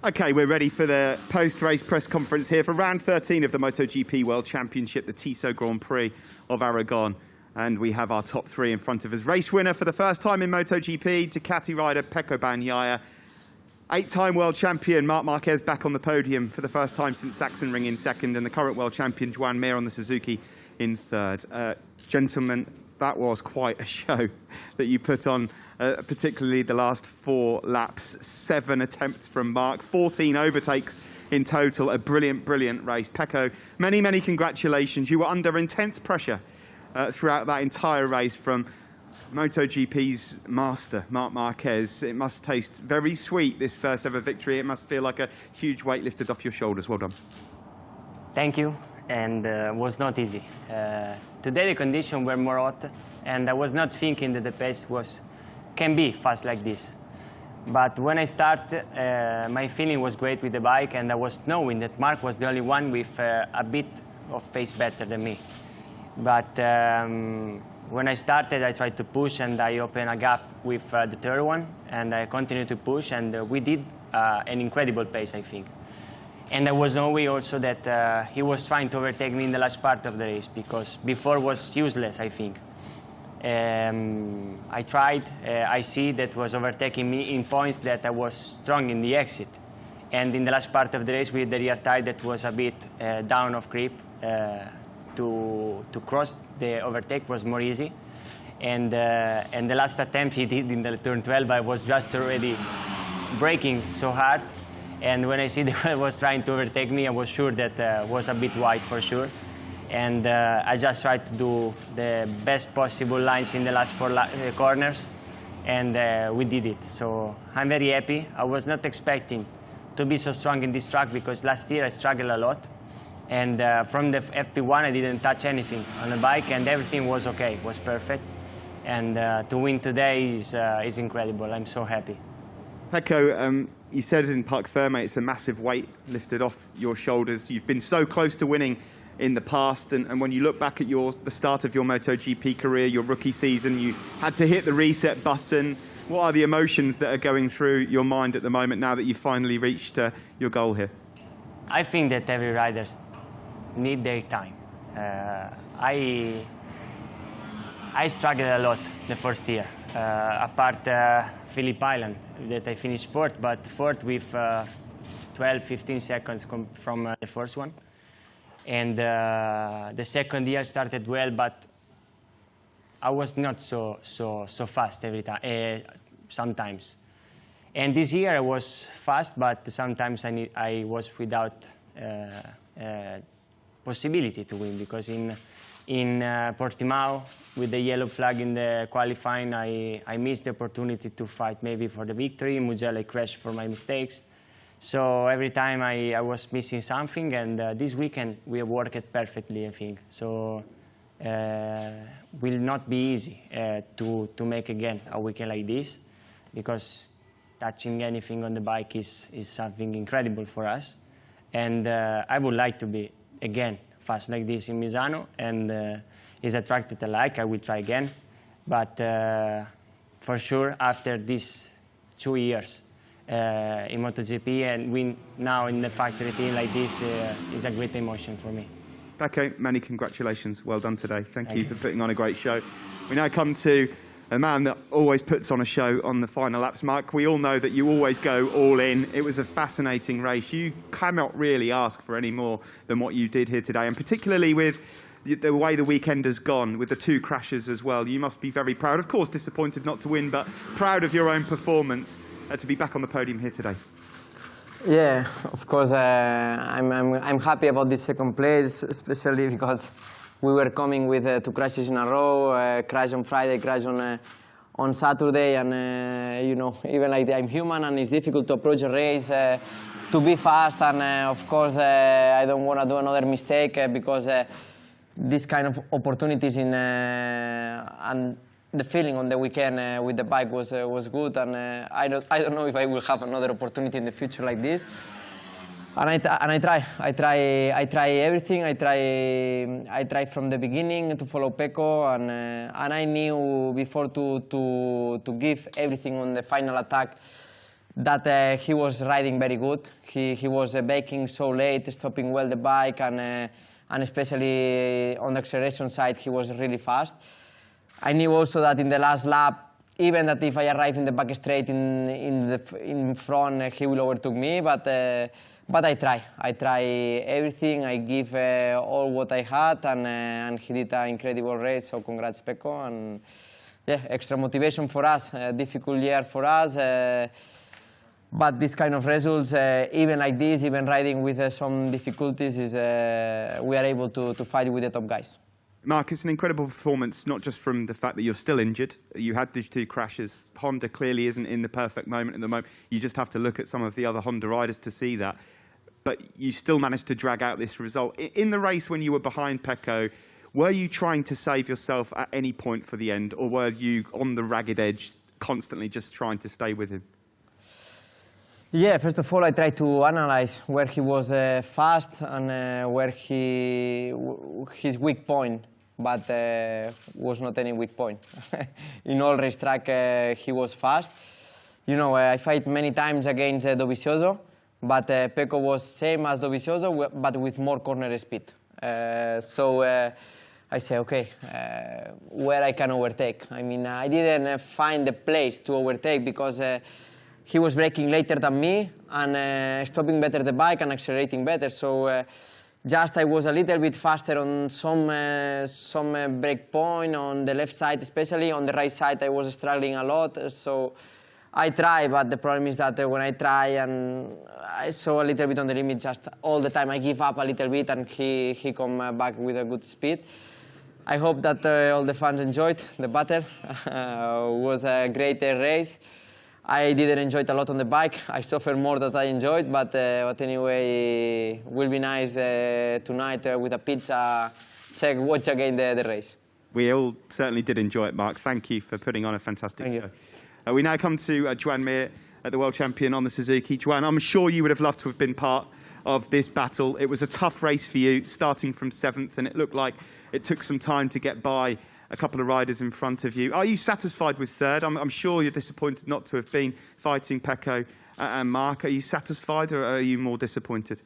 Okay, we're ready for the post-race press conference here for round 13 of the Motogp World Championship, the Tissot Grand Prix of Aragon. And we have our top three in front of us. Race winner for the first time in MotoGP, Ducati rider Pecco Bagnaia. 8-time world champion Marc Marquez back on the podium for the first time since Sachsenring in second, and the current world champion Joan Mir on the Suzuki in third. Gentlemen, that was quite a show that you put on, particularly the last 4 laps. 7 attempts from Marc, 14 overtakes in total. A brilliant, brilliant race. Pecco, many, many congratulations. You were under intense pressure throughout that entire race from MotoGP's master, Marc Marquez. It must taste very sweet, this first ever victory. It must feel like a huge weight lifted off your shoulders. Well done. Thank you, and it was not easy. Today the conditions were more hot, and I was not thinking that the pace can be fast like this. But when I started, my feeling was great with the bike, and I was knowing that Marc was the only one with a bit of pace better than me. But when I started, I tried to push, and I opened a gap with the third one, and I continued to push, and we did an incredible pace, I think. And I was knowing also that he was trying to overtake me in the last part of the race, because before was useless, I think. I tried, I see that was overtaking me in points that I was strong in the exit. And in the last part of the race with the rear tire that was a bit down of grip, to cross the overtake was more easy. And the last attempt he did in the turn 12, I was just already braking so hard. And when I see that he was trying to overtake me, I was sure that was a bit wide for sure. And I just tried to do the best possible lines in the last 4 corners, and we did it. So I'm very happy. I was not expecting to be so strong in this track, because last year I struggled a lot. And from the FP1, I didn't touch anything on the bike, and everything was okay, was perfect. And to win today is incredible. I'm so happy. Pecco, you said in Parc Ferme it's a massive weight lifted off your shoulders. You've been so close to winning in the past, and when you look back at the start of your MotoGP career, your rookie season, you had to hit the reset button. What are the emotions that are going through your mind at the moment now that you've finally reached your goal here? I think that every rider need their time. I struggled a lot the first year, apart Phillip Island, that I finished fourth, but fourth with 12, 15 seconds from the first one. And the second year started well, but I was not so fast every time, sometimes. And this year I was fast, but sometimes I was without possibility to win, because in Portimao, with the yellow flag in the qualifying, I missed the opportunity to fight maybe for the victory. In Mugello, I crashed for my mistakes. So every time I was missing something, and this weekend we worked it perfectly, I think. So will not be easy to make again a weekend like this, because touching anything on the bike is something incredible for us. And I would like to be, again, fast like this in Misano, and it's a track that I like. I will try again. But for sure, after these 2 years in MotoGP and win now in the factory team like this is a great emotion for me. Pecco, many congratulations. Well done today. Thank you for putting on a great show. We now come to a man that always puts on a show on the final laps. Marc, we all know that you always go all in. It was a fascinating race. You cannot really ask for any more than what you did here today, and particularly with the way the weekend has gone, with the 2 crashes as well. You must be very proud. Of course, disappointed not to win, but proud of your own performance to be back on the podium here today. Yeah, of course, I'm happy about this second place, especially because we were coming with 2 crashes in a row, crash on Friday, crash on Saturday, and you know, even like I'm human and it's difficult to approach a race, to be fast, and of course I don't want to do another mistake because this kind of opportunities and the feeling on the weekend with the bike was good, and I don't know if I will have another opportunity in the future like this. And I try everything. I try from the beginning to follow Pecco, and I knew before to give everything on the final attack that he was riding very good. He was braking so late, stopping well the bike, and especially on the acceleration side, he was really fast. I knew also that in the last lap, even that if I arrive in the back straight in front, he will overtake me. But I try. I try everything. I give all what I had, and he did an incredible race. So congrats, Pecco. And yeah, extra motivation for us. Difficult year for us. But this kind of results, even like this, even riding with some difficulties, we are able to fight with the top guys. Mark, it's an incredible performance, not just from the fact that you're still injured. You had these 2 crashes. Honda clearly isn't in the perfect moment at the moment. You just have to look at some of the other Honda riders to see that. But you still managed to drag out this result. In the race, when you were behind Pecco, were you trying to save yourself at any point for the end, or were you on the ragged edge, constantly just trying to stay with him? Yeah, first of all, I tried to analyze where he was fast and where his weak point, but was not any weak point. In all racetrack, he was fast. You know, I fight many times against Dovizioso, but Pecco was same as Dovizioso, but with more corner speed. So I say, okay, where I can overtake. I mean, I didn't find the place to overtake because he was braking later than me and stopping better the bike and accelerating better. So just I was a little bit faster on some brake point on the left side, especially on the right side I was struggling a lot. So I try, but the problem is that when I try and I saw a little bit on the limit, just all the time I give up a little bit and he come back with a good speed. I hope that all the fans enjoyed the battle. It was a great race. I didn't enjoy it a lot on the bike. I suffered more than I enjoyed, but anyway, it will be nice tonight with a pizza, watch again the race. We all certainly did enjoy it, Mark. Thank you for putting on a fantastic show. We now come to Joan Mir, the world champion on the Suzuki. Joan, I'm sure you would have loved to have been part of this battle. It was a tough race for you, starting from 7th, and it looked like it took some time to get by a couple of riders in front of you. Are you satisfied with 3rd? I'm sure you're disappointed not to have been fighting Pecco and Mark. Are you satisfied, or are you more disappointed?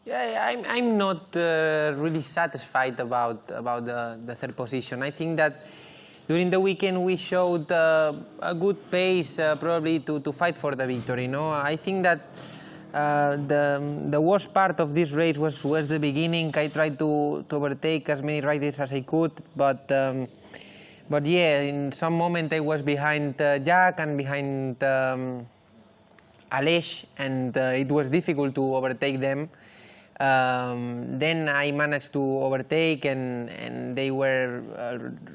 Yeah, I'm not really satisfied about the 3rd position. I think that during the weekend we showed a good pace, probably to fight for the victory. You know, I think that the worst part of this race was the beginning. I tried to overtake as many riders as I could, but yeah, in some moment I was behind Jack and behind Aleix, and it was difficult to overtake them. Then I managed to overtake, and they were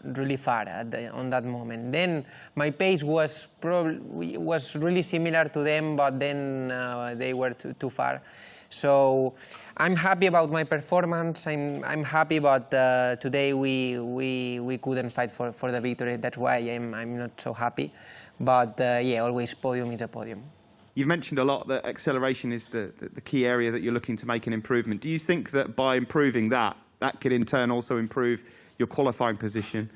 really far on that moment. Then my pace was really similar to them, but then they were too far. So I'm happy about my performance. I'm happy, but today we couldn't fight for the victory. That's why I'm not so happy. But yeah, always podium is a podium. You've mentioned a lot that acceleration is the key area that you're looking to make an improvement. Do you think that by improving that could in turn also improve your qualifying position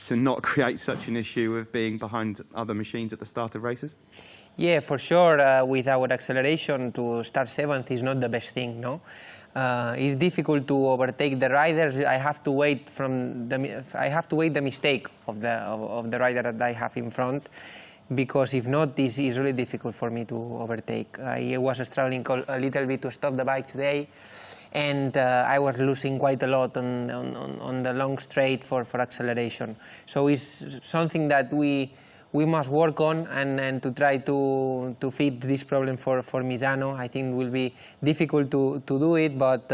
to not create such an issue of being behind other machines at the start of races? Yeah, for sure. With our acceleration, to start 7th is not the best thing, no? It's difficult to overtake the riders. I have to wait the mistake of the rider that I have in front, because if not, this is really difficult for me to overtake. I was struggling a little bit to stop the bike today, and I was losing quite a lot on the long straight for acceleration. So it's something that we must work on and to try to fit this problem for Misano. I think it will be difficult to do it, but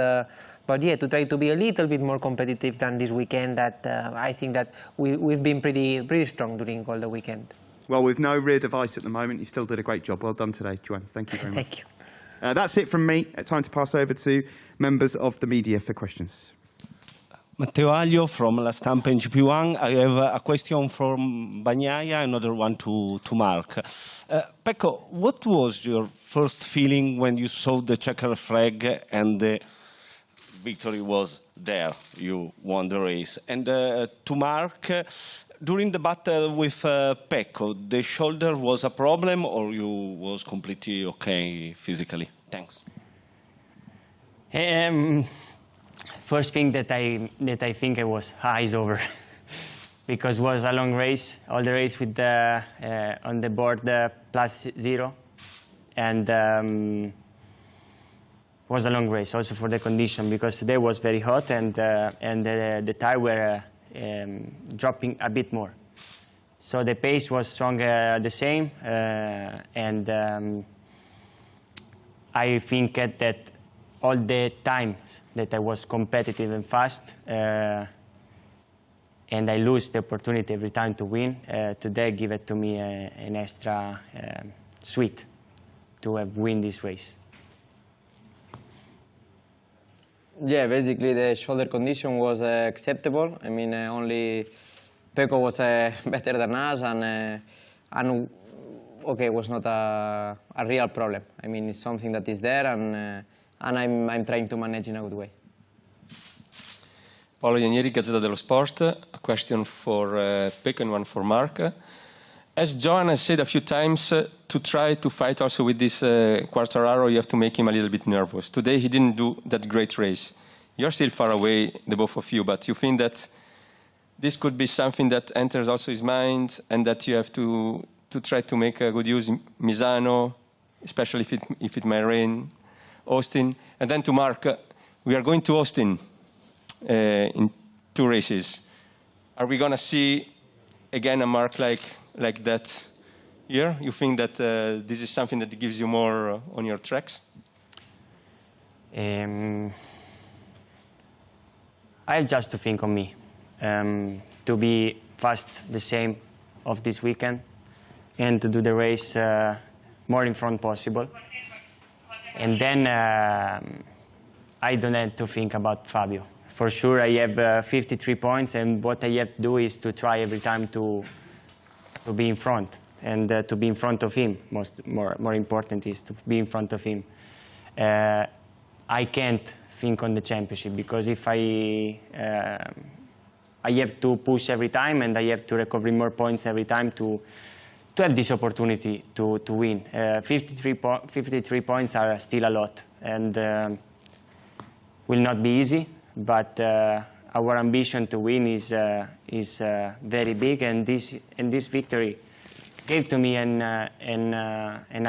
yeah, to try to be a little bit more competitive than this weekend. That I think that we've been pretty strong during all the weekend. Well, with no rear device at the moment, you still did a great job. Well done today, Joan. Thank you very much. Thank you. That's it from me. Time to pass over to members of the media for questions. Matteo Aglio from La Stampa in GP1. I have a question from Bagnaia, another one to Mark. Pecco, what was your first feeling when you saw the checker flag and the victory was there? You won the race. And to Mark, During the battle with Pecco, the shoulder was a problem, or you was completely okay physically? Thanks. First thing that I think I was is over, because it was a long race, all the race with the on the board +0, and was a long race also for the condition, because today was very hot, and the tire were dropping a bit more. So the pace was strong the same, and I think that all the times that I was competitive and fast, and I lose the opportunity every time to win, today give it to me an extra sweet to have win this race. Yeah, basically the shoulder condition was acceptable. I mean, only Pecco was better than us, and okay, it was not a real problem. I mean, it's something that is there, and I'm trying to manage in a good way. Paolo Ianieri, Gazzetta dello Sport. A question for Pecco and one for Mark. As Johan has said a few times, to try to fight also with this Quartararo, you have to make him a little bit nervous. Today he didn't do that great race. You're still far away, the both of you, but you think that this could be something that enters also his mind, and that you have to try to make a good use in Misano, especially if it may rain, Austin. And then to Mark, we are going to Austin in 2 races. Are we going to see again a Mark like that here? You think that this is something that gives you more on your tracks? I have just to think on me, to be fast the same of this weekend, and to do the race more in front possible. And then I don't have to think about Fabio. For sure, I have 53 points, and what I have to do is to try every time to be in front, and to be in front of him. More important is to be in front of him. I can't think on the championship, because if I have to push every time, and I have to recover more points every time to have this opportunity to win. 53 points are still a lot, and will not be easy, but our ambition to win is very big, and this victory gave to me a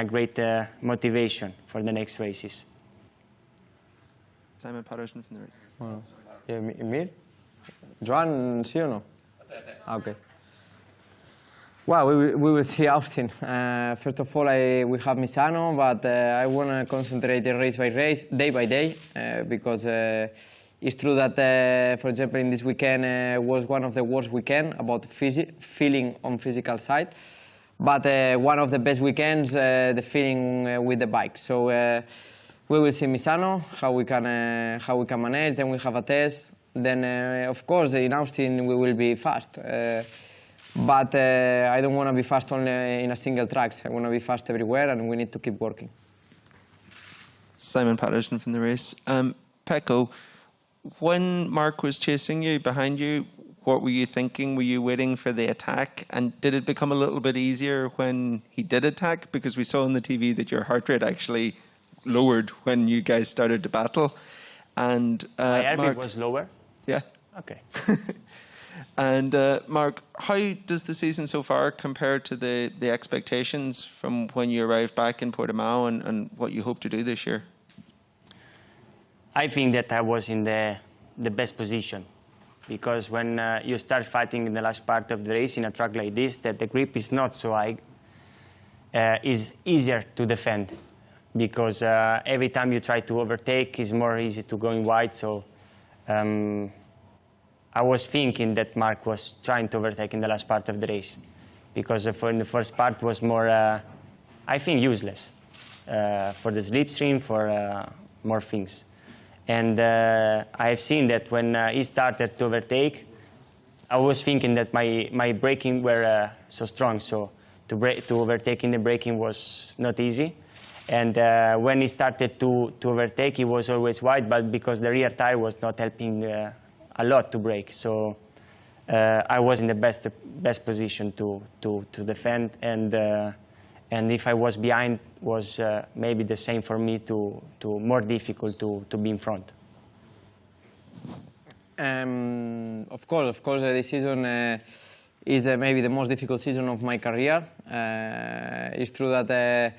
great motivation for the next races. Simon Patterson from the race. Well, yeah, me? Joan, sí o no? Okay. Well, we will see Austin. First of all, we have Misano, but I want to concentrate race by race, day by day, because it's true that, for example, in this weekend was one of the worst weekends about feeling on physical side, but one of the best weekends, the feeling with the bike. So we will see Misano, how we can manage. Then we have a test. Then, of course, in Austin we will be fast. But I don't want to be fast only in a single track. I want to be fast everywhere, and we need to keep working. Simon Patterson from the race. Pecco, when Mark was chasing you behind you, what were you thinking? Were you waiting for the attack? And did it become a little bit easier when he did attack? Because we saw on the TV that your heart rate actually lowered when you guys started to battle. And My heart Mark, rate was lower? Yeah. Okay. And Mark, how does the season so far compare to the expectations from when you arrived back in Portimao, and what you hope to do this year? I think that I was in the best position, because when you start fighting in the last part of the race in a track like this, that the grip is not so high, is easier to defend, because every time you try to overtake, it's more easy to go in wide. So I was thinking that Mark was trying to overtake in the last part of the race, because in the first part was more, I think, useless for the slipstream, for more things. And I've seen that when he started to overtake, I was thinking that my braking were so strong, so to overtake in the braking was not easy. And when he started to overtake, he was always wide, but because the rear tire was not helping a lot to brake. So I was in the best position to defend, and if I was behind, was maybe the same for me to more difficult to be in front. Of course, this season is maybe the most difficult season of my career. It's true that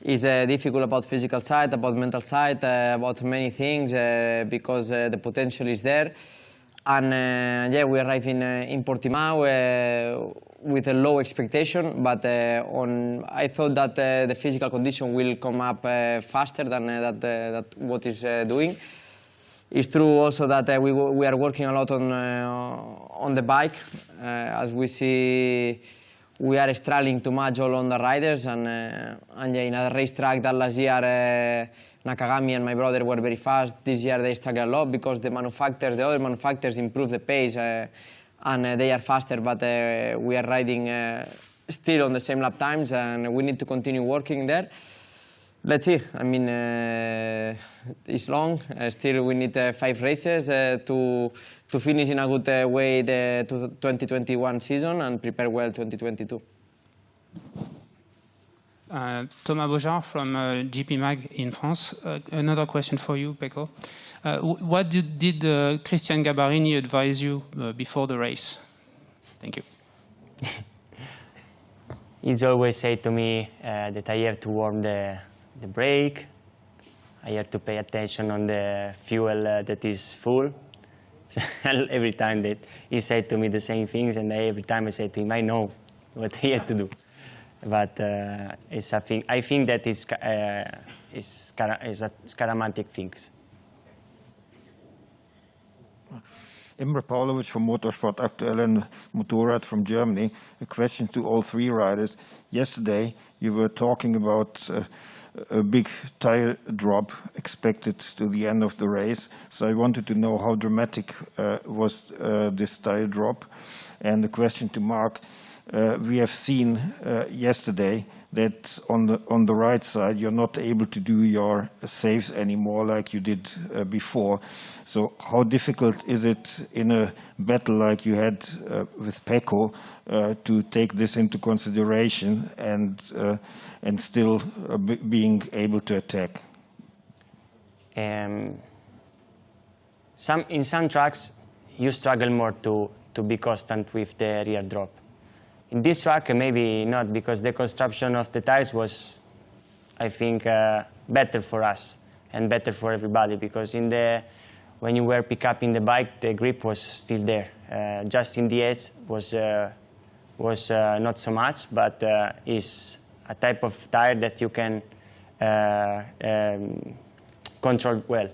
it's difficult about physical side, about mental side, about many things because the potential is there. And yeah, we arrive in Portimao with a low expectation, but I thought that the physical condition will come up faster than that what is doing. It's true also that we are working a lot on the bike. As we see, we are struggling too much all on the riders, and yeah, in a racetrack that last year Nakagami and my brother were very fast. This year they struggle a lot because the other manufacturers improve the pace and they are faster, but we are riding still on the same lap times, and we need to continue working there. Let's see. I mean, it's long. Still, we need 5 races to finish in a good way the 2021 season and prepare well 2022. Thomas Beaujard from GP Mag in France. Another question for you, Pecco. What did Christian Gabarini advise you before the race? Thank you. He's always said to me that I have to warm the brake, I have to pay attention on the fuel that is full. Every time that he said to me the same things, and every time I said to him, I know what he had to do. But it's a thing. I think that is a scaramantic things. Imre Pavlovic from Motorsport Aktuell and Motorrad from Germany. A question to all 3 riders. Yesterday, you were talking about a big tire drop expected to the end of the race. So I wanted to know how dramatic was this tire drop. And the question to Mark, we have seen yesterday that on the right side you're not able to do your saves anymore like you did before. So how difficult is it in a battle like you had with Pecco to take this into consideration and still being able to attack? In some tracks you struggle more to be constant with the rear drop. In this track, maybe not, because the construction of the tires was, I think, better for us and better for everybody, because when you were pick up in the bike, the grip was still there. Just in the edge was not so much, but is a type of tire that you can control well.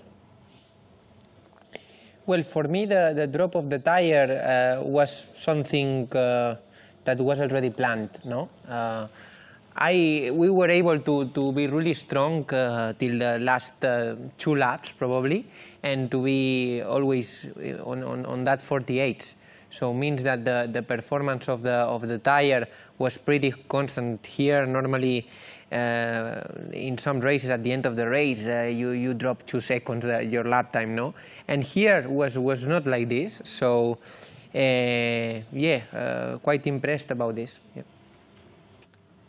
Well, for me, the drop of the tire was something that was already planned, no? We were able to be really strong till the last 2 laps, probably, and to be always on that 48. So it means that the performance of the tire was pretty constant here. Normally, in some races, at the end of the race, you drop 2 seconds your lap time, no? And here was not like this. So. Quite impressed about this. Yeah.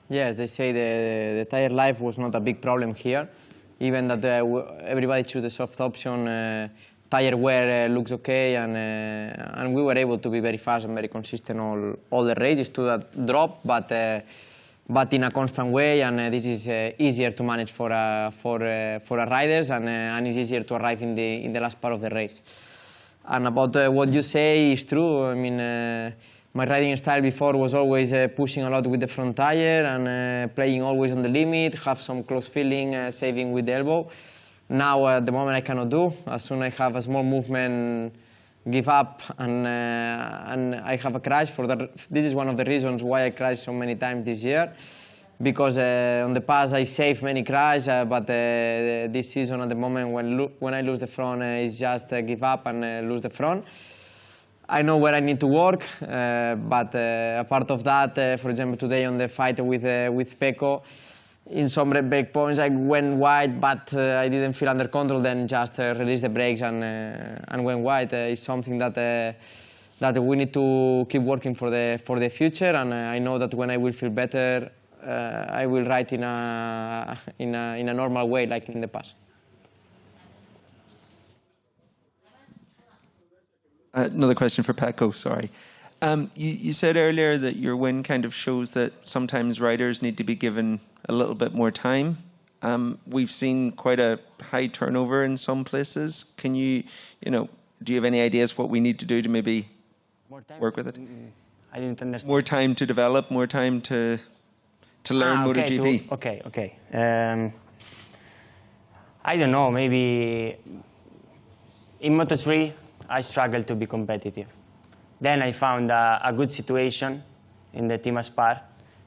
Yes, they say the tire life was not a big problem here. Even that everybody chose the soft option, tire wear looks okay, and we were able to be very fast and very consistent all the races to that drop, but in a constant way, and this is easier to manage for our riders, and it's easier to arrive in the last part of the race. And about what you say is true. I mean, my riding style before was always pushing a lot with the front tire and playing always on the limit, have some close feeling, saving with the elbow. Now, at the moment, I cannot do. As soon as I have a small movement, give up, and I have a crash. This is one of the reasons why I crashed so many times this year. Because on the past I saved many crashes, but this season at the moment when I lose the front, it's just give up and lose the front. I know where I need to work, but apart of that, for example, today on the fight with Pecco, in some break points I went wide, but I didn't feel under control. Then just released the brakes and went wide. It's something that that we need to keep working for the future, and I know that when I will feel better, I will ride in a normal way like in the past. Another question for Pecco, sorry. You said earlier that your win kind of shows that sometimes riders need to be given a little bit more time. We've seen quite a high turnover in some places. Can do you have any ideas what we need to do to maybe work with it? I didn't understand. More time to develop, more time to learn MotoGP. Okay. I don't know, maybe in Moto3 I struggled to be competitive. Then I found a good situation in the team Aspar,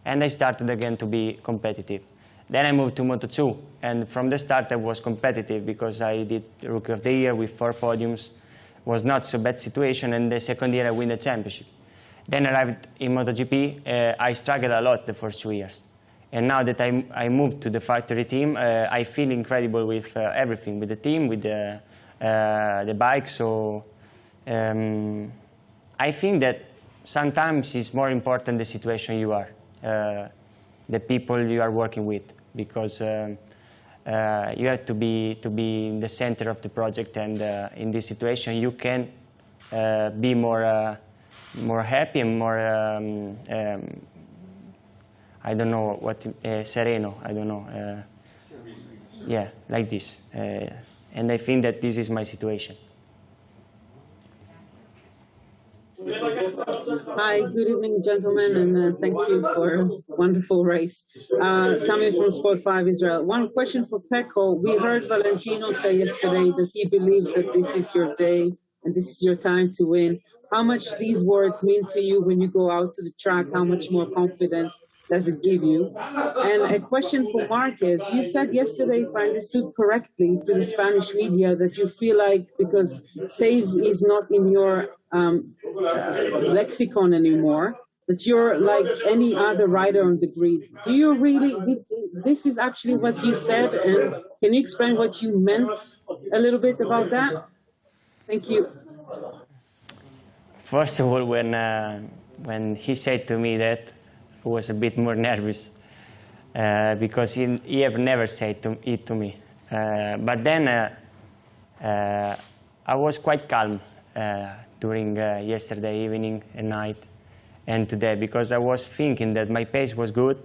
and I started again to be competitive. Then I moved to Moto2, and from the start I was competitive because I did Rookie of the Year with 4 podiums. Was not so bad situation, and the second year I win the championship. Then I arrived in MotoGP, I struggled a lot the first 2 years. And now that I moved to the factory team, I feel incredible with everything, with the team, with the bike. So I think that sometimes it's more important the situation you are, the people you are working with, because you have to be in the center of the project, and in this situation you can be more happy and more I don't know what sereno. I don't know. Yeah, like this, and I think that this is my situation. Hi, good evening, gentlemen, and thank you for a wonderful race. Tammy from Sport 5 Israel. One question for Pecco. We heard Valentino say yesterday that he believes that this is your day and this is your time to win. How much these words mean to you when you go out to the track? How much more confidence does it give you? And a question for Marquez. You said yesterday, if I understood correctly, to the Spanish media that you feel like because save is not in your lexicon anymore, that you're like any other rider on the grid. Do you really, this is actually what you said, and can you explain what you meant a little bit about that? Thank you. First of all, when he said to me that, I was a bit more nervous because he have never said it to me. But then I was quite calm during yesterday evening and night and today, because I was thinking that my pace was good,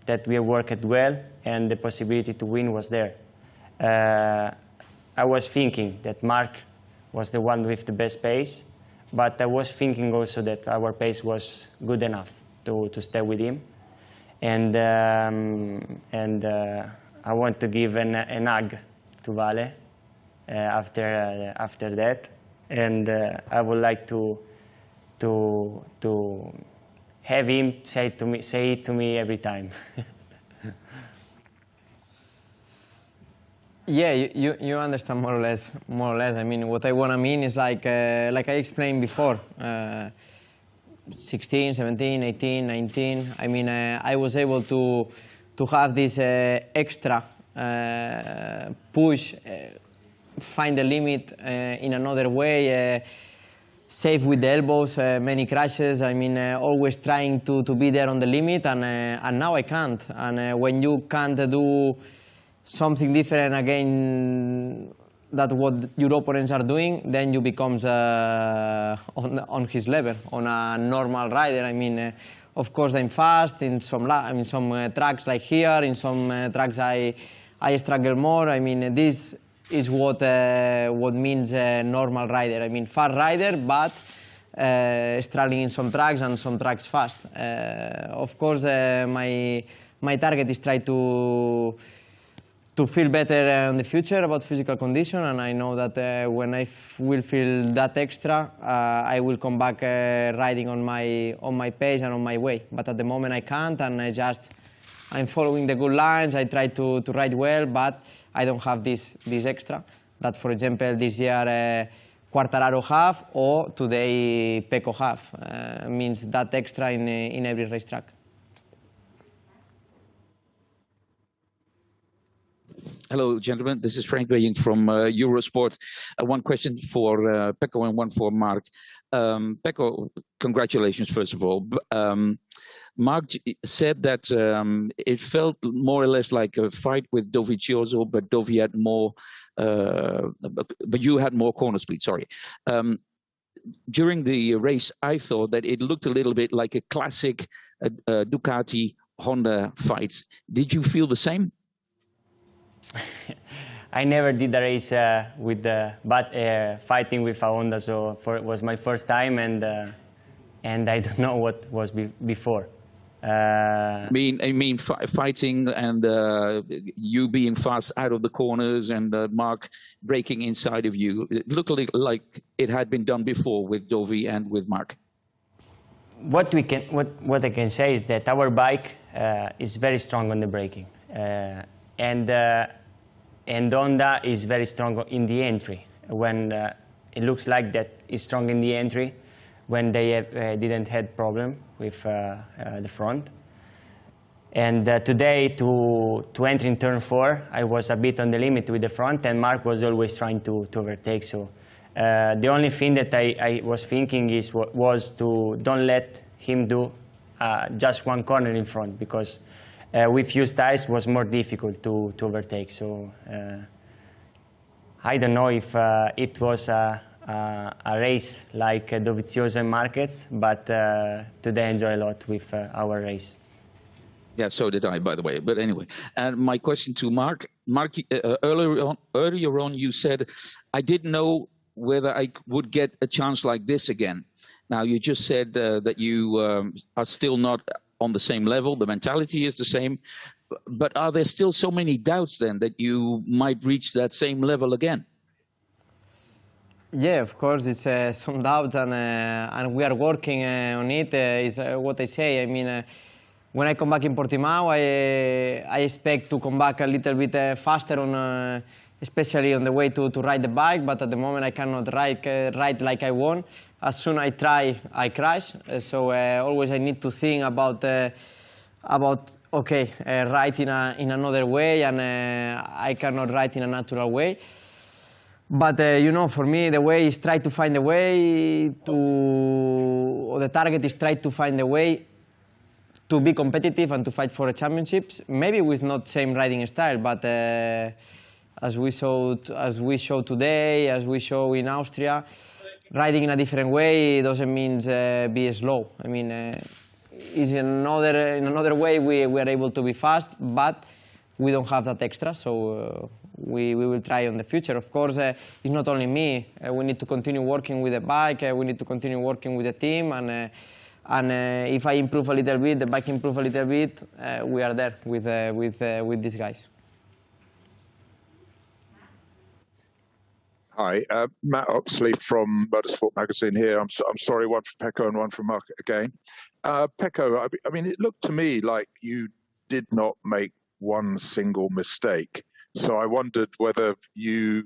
that we worked well, and the possibility to win was there. I was thinking that Mark was the one with the best pace, but I was thinking also that our pace was good enough to stay with him. And I want to give an hug to Vale after that. And I would like to have him say it to me every time. Yeah, you understand more or less. I mean, what I want to mean is like I explained before, 16, 17, 18, 19. I mean, I was able to have this extra push, find the limit in another way, save with the elbows, many crashes. I mean, always trying to be there on the limit, and now I can't. And when you can't do something different again that what your opponents are doing, then you becomes on his level, on a normal rider. I mean, of course I'm fast in some tracks like here, in some tracks I struggle more. I mean, this is what means a normal rider. I mean, fast rider, but struggling in some tracks and some tracks fast. Of course, my target is try to feel better in the future about physical condition, and I know that when I will feel that extra, I will come back riding on my pace and on my way. But at the moment I can't, and I'm following the good lines. I try to ride well, but I don't have this extra that, for example, this year Quartararo have, or today Pecco have. Means that extra in every racetrack. Hello, gentlemen. This is Frank Weying from Eurosport. One question for Pecco and one for Mark. Pecco, congratulations, first of all. Mark said that it felt more or less like a fight with Dovizioso, but Dovi had more, but you had more corner speed, sorry. During the race, I thought that it looked a little bit like a classic Ducati Honda fight. Did you feel the same? I never did a race with fighting with a Honda, so it was my first time, and I don't know what was before. I mean, fighting and you being fast out of the corners and Mark breaking inside of you. It looked like it had been done before with Dovi and with Mark. What I can say is that our bike is very strong on the braking, and Honda is very strong in the entry. When it looks like that is strong in the entry, when they didn't have problem with the front. And today, to enter in turn 4, I was a bit on the limit with the front, and Mark was always trying to overtake. So the only thing that I was thinking was to don't let him do just one corner in front, because with used tires was more difficult to overtake. So I don't know if it was a race like Dovizioso and Marquez, but today I enjoy a lot with our race. Yeah, so did I, by the way. But anyway, and my question to Mark. Mark, earlier on you said, I didn't know whether I would get a chance like this again. Now, you just said that you are still not on the same level. The mentality is the same. But are there still so many doubts then that you might reach that same level again? Yeah, of course, it's some doubts, and we are working on it, is what I say. I mean, when I come back in Portimao, I expect to come back a little bit faster, especially on the way to ride the bike, but at the moment I cannot ride like I want. As soon as I try, I crash. So always I need to think about ride in another way, and I cannot ride in a natural way. But, you know, for me, the way is try to find a way or the target is try to find a way to be competitive and to fight for the championships, maybe with not same riding style, but as we show today, as we show in Austria, riding in a different way doesn't mean be slow. I mean, in another way we are able to be fast, but we don't have that extra, so we will try in the future. Of course, it's not only me. We need to continue working with the bike. We need to continue working with the team, and if I improve a little bit, the bike improve a little bit, we are there with these guys. Hi, Matt Oxley from Motorsport Magazine here. I'm sorry, one for Pecco and one for Mark again. Pecco, I mean, it looked to me like you did not make one single mistake. So I wondered whether you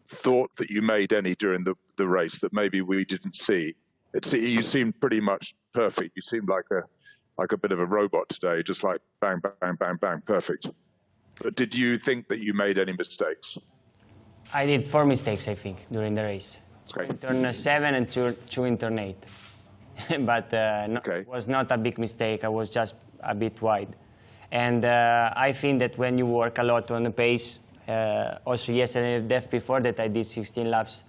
thought that you made any during the race that maybe we didn't see. You seemed pretty much perfect. You seemed like a bit of a robot today, just like bang, bang, bang, bang, perfect. But did you think that you made any mistakes? I did 4 mistakes, I think, during the race. Okay. 2 in turn 7 and 2 in turn 8. But it was not a big mistake. I was just a bit wide. And I think that when you work a lot on the pace, also yesterday, the day before that, I did 16 laps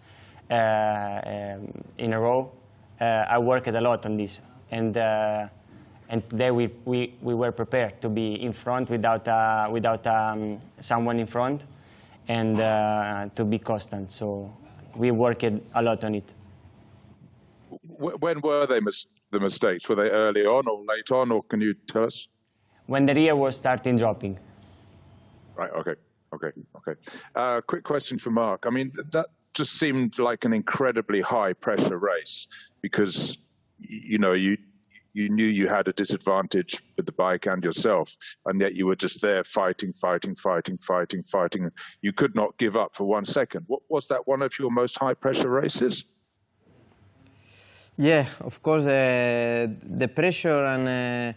in a row. I worked a lot on this. And today we were prepared to be in front without someone in front, and to be constant. So we worked a lot on it. When were they the mistakes? Were they early on or late on, or can you tell us? When the rear was starting dropping. Right, okay. Quick question for Mark. I mean, that just seemed like an incredibly high pressure race, because, you know, you knew you had a disadvantage with the bike and yourself, and yet you were just there fighting. You could not give up for 1 second. Was that one of your most high pressure races? Yeah, of course, the pressure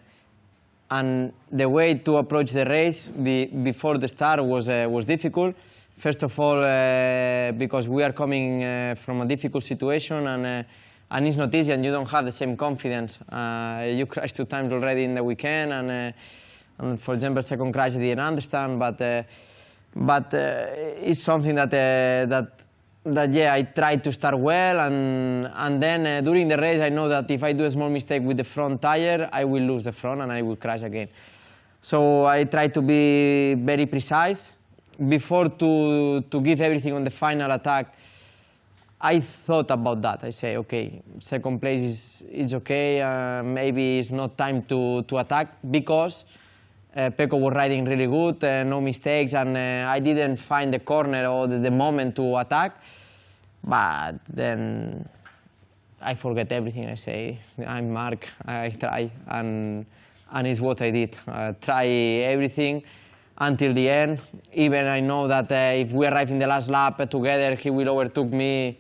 And the way to approach the race before the start was difficult. First of all, because we are coming from a difficult situation, and it's not easy, and you don't have the same confidence. You crashed 2 times already in the weekend, and for example, second crash I didn't understand, but it's something that yeah, I tried to start well, and then during the race I know that if I do a small mistake with the front tire, I will lose the front and I will crash again. So I try to be very precise. Before to give everything on the final attack, I thought about that. I say, okay, second place is okay, maybe it's not time to attack, because Pecco was riding really good, no mistakes, and I didn't find the corner or the moment to attack. But then I forget everything. I say, I'm Mark, I try, and it's what I did. Try everything until the end. Even I know that if we arrive in the last lap together, he will overtake me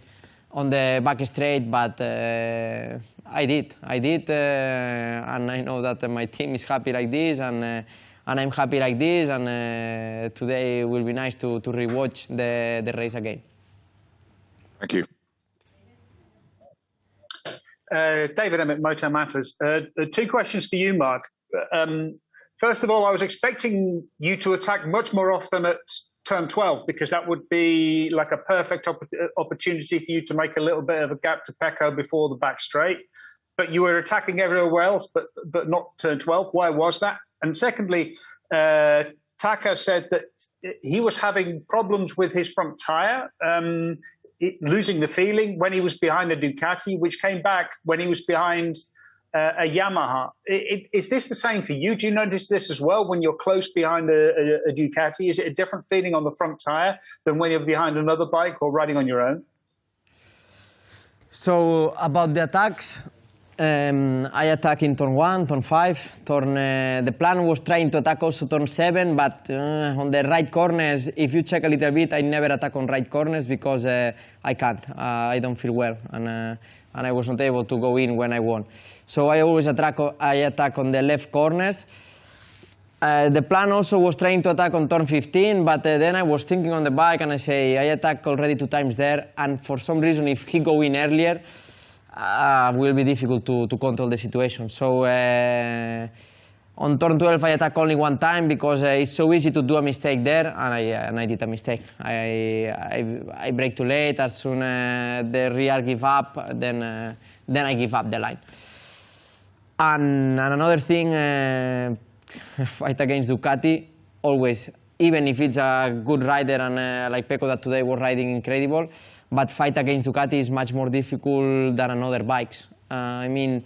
on the back straight, but I did, and I know that my team is happy like this, and I'm happy like this, and today will be nice to rewatch the race again. Thank you. David Emmett, Moto Matters. 2 questions for you, Mark. First of all, I was expecting you to attack much more often at turn 12, because that would be like a perfect opportunity for you to make a little bit of a gap to Pecco before the back straight. But you were attacking everywhere else, but not turn 12. Why was that? And secondly, Taka said that he was having problems with his front tyre, losing the feeling when he was behind a Ducati, which came back when he was behind a Yamaha. Is this the same for you? Do you notice this as well when you're close behind a Ducati? Is it a different feeling on the front tyre than when you're behind another bike or riding on your own? So about the attacks, I attack in turn 1, turn 5, the plan was trying to attack also turn 7, but on the right corners, if you check a little bit, I never attack on right corners because I can't, I don't feel well, and I was not able to go in when I won. So I always attack on the left corners. The plan also was trying to attack on turn 15, but then I was thinking on the bike and I say, I attack already 2 times there, and for some reason if he go in earlier, will be difficult to control the situation. So on turn 12 I attack only 1 time because it's so easy to do a mistake there, and I did a mistake. I brake too late. As soon as the rear give up, then I give up the line. And another thing, fight against Ducati, always, even if it's a good rider and like Pecco that today was riding incredible, but fight against Ducati is much more difficult than on other bikes. I mean,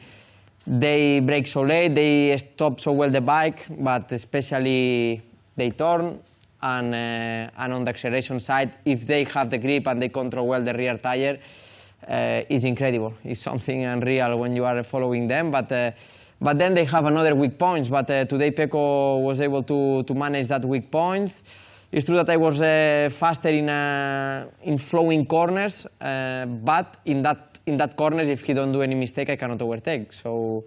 they brake so late, they stop so well the bike, but especially they turn, and on the acceleration side, if they have the grip and they control well the rear tire, is incredible. It's something unreal when you are following them, but then they have another weak points. But today Pecco was able to manage that weak points. It's true that I was faster in flowing corners, but in that corners, if he don't do any mistake, I cannot overtake. So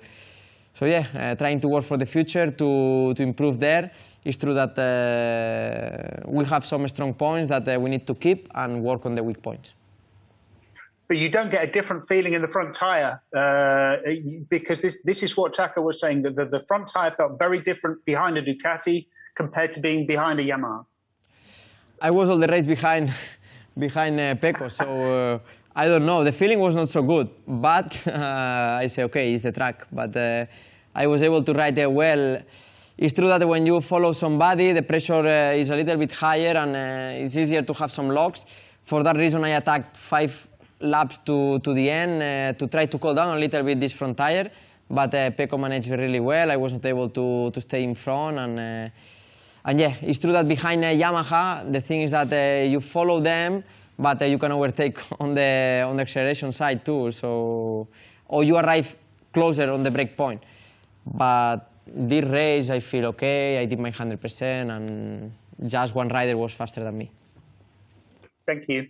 yeah, trying to work for the future to improve there. It's true that we have some strong points that we need to keep and work on the weak points. But you don't get a different feeling in the front tyre, because this is what Taka was saying, that the front tyre felt very different behind a Ducati compared to being behind a Yamaha. I was all the race behind Pecco, so I don't know. The feeling was not so good, but I say, okay, it's the track. But I was able to ride well. It's true that when you follow somebody, the pressure is a little bit higher and it's easier to have some locks. For that reason, I attacked 5 laps to the end to try to cool down a little bit this front tire, but Pecco managed really well. I was not able to stay in front, and yeah, it's true that behind Yamaha, the thing is that you follow them, but you can overtake on the acceleration side too, so, or you arrive closer on the break point. But this race, I feel okay, I did my 100%, and just one rider was faster than me. Thank you.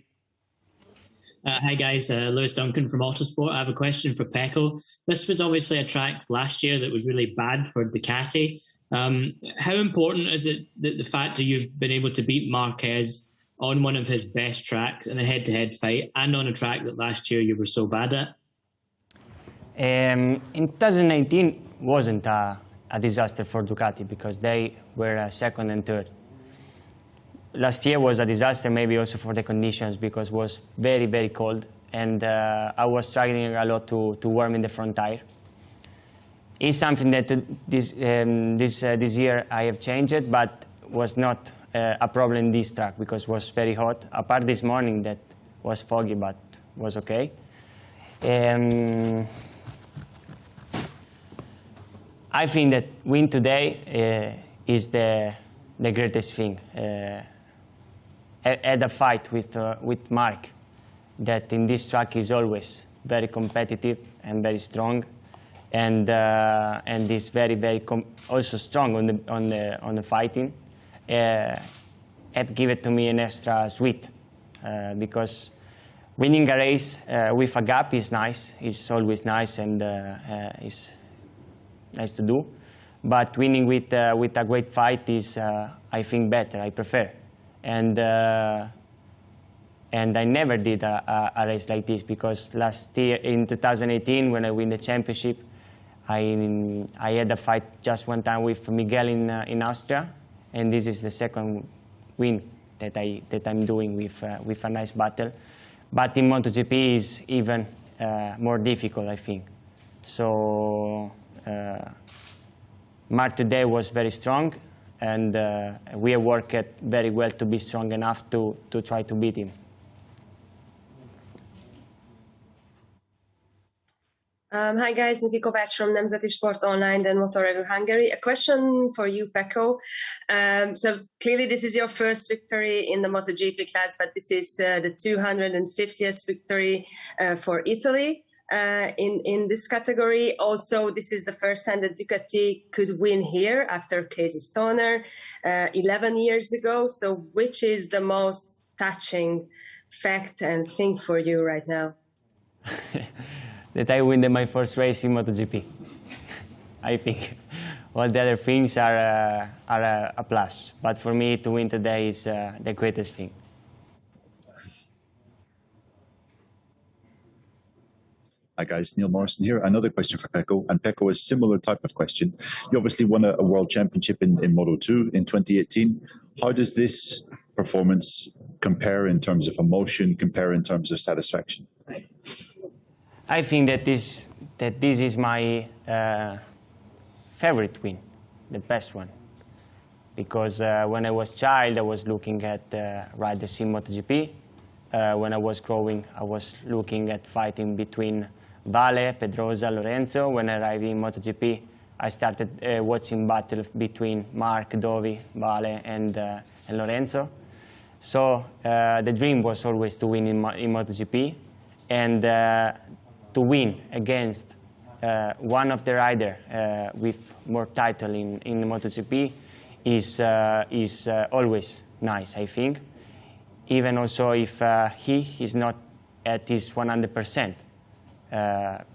Hi guys, Lewis Duncan from Autosport. I have a question for Pecco. This was obviously a track last year that was really bad for Ducati. How important is it that the fact that you've been able to beat Marquez on one of his best tracks in a head-to-head fight and on a track that last year you were so bad at? In 2019 wasn't a disaster for Ducati because they were second and third. Last year was a disaster, maybe also for the conditions because it was very, very cold, and I was struggling a lot to warm in the front tire. It's something that this year I have changed, but was not a problem in this track because it was very hot. Apart this morning that was foggy, but was okay. I think that win today is the greatest thing. Had a fight with Mark that in this track is always very competitive and very strong, and is very, very also strong on the fighting. Have given to me an extra sweet because winning a race with a gap is nice. It's always nice and is nice to do, but winning with a great fight is, I think, better. I prefer. And I never did a race like this because last year in 2018 when I win the championship, I had a fight just one time with Miguel in Austria, and this is the second win that I'm doing with a nice battle. But in MotoGP is even more difficult, I think. So Mark today was very strong. And we have worked very well to be strong enough to try to beat him. Hi guys, Niki Kovács from Nemzeti Sport Online and Motogp Hungary. A question for you, Pecco. So clearly this is your first victory in the MotoGP class, but this is the 250th victory for Italy. In this category. Also, this is the first time that Ducati could win here after Casey Stoner 11 years ago. So which is the most touching fact and thing for you right now? That I win my first race in MotoGP. I think all the other things are a plus. But for me, to win today is the greatest thing. Hi guys, Neil Morrison here. Another question for Pecco, and Pecco, a similar type of question. You obviously won a world championship in Moto2 in 2018. How does this performance compare in terms of emotion, compare in terms of satisfaction? I think that this is my favorite win, the best one. Because when I was a child, I was looking at riders in MotoGP. When I was growing, I was looking at fighting between Vale, Pedrosa, Lorenzo. When I arrived in MotoGP, I started watching battles between Mark, Dovi, Vale, and Lorenzo. So the dream was always to win in MotoGP, and to win against one of the riders with more title in MotoGP is always nice, I think. Even also if he is not at his 100%.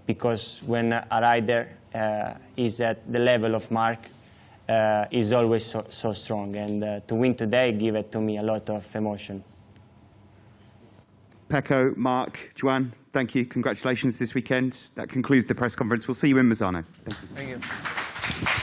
Because when a rider is at the level of Mark, is always so strong. And to win today gave it to me a lot of emotion. Pecco, Mark, Joan, thank you. Congratulations this weekend. That concludes the press conference. We'll see you in Misano. Thank you. Thank you.